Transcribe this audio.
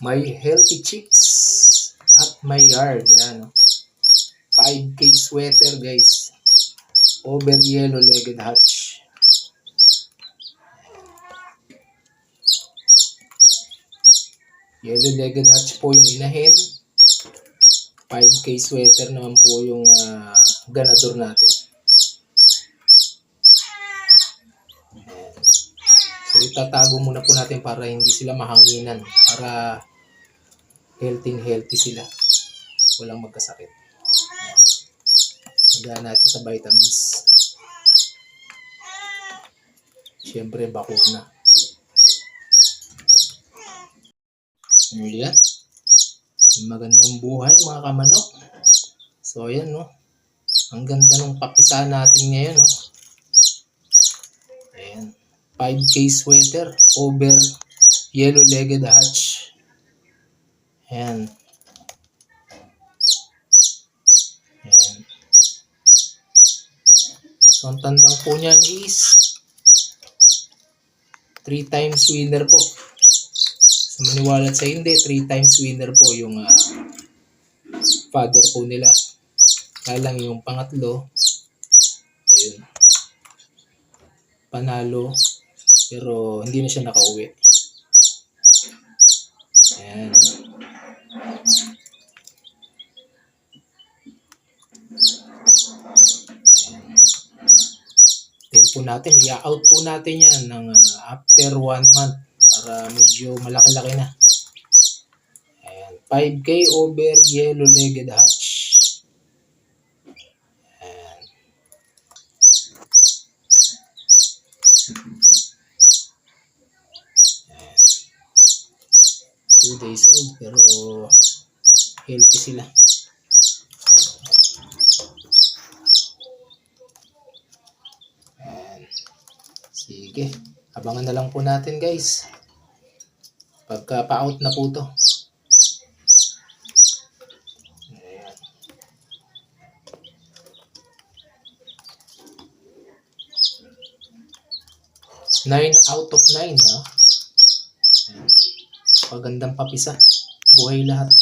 My healthy chicks at my yard. Yan, no? 5K sweater, guys. Over yellow-legged hatch. Yellow-legged hatch po yung inahin. 5K sweater naman po yung ganador natin. So itatago muna po natin para hindi sila mahanginan. Para healthy sila. Walang magkasakit. Lagyan natin sa vitamins. Siyempre bakuna. Ayan. Magandang buhay mga kamanok. So ayan, no. Ang ganda ng papisa natin ngayon, no. Ayan. 5K sweater over yellow-legged hatch. Ayan. Ayan. So ang tandang po niyan is 3 times winner po. Sa maniwala at sa hindi, 3 times winner po yung father po nila. Kaya lang yung pangatlo, ayun, panalo, pero hindi na siya nakauwi. Ayan. Then po natin, i-out po natin yan ng after 1 month para medyo malaki-laki na. Ayan. 5K over yellow-legged hatch. Ayan. Ayan. 2 days old pero healthy sila. Ayan. Sige. Abangan na lang po natin, guys. Pagka pa-out na po to. Ayan. 9 out of 9, no? Ayan. Pagandang papisa. Buhay lahat.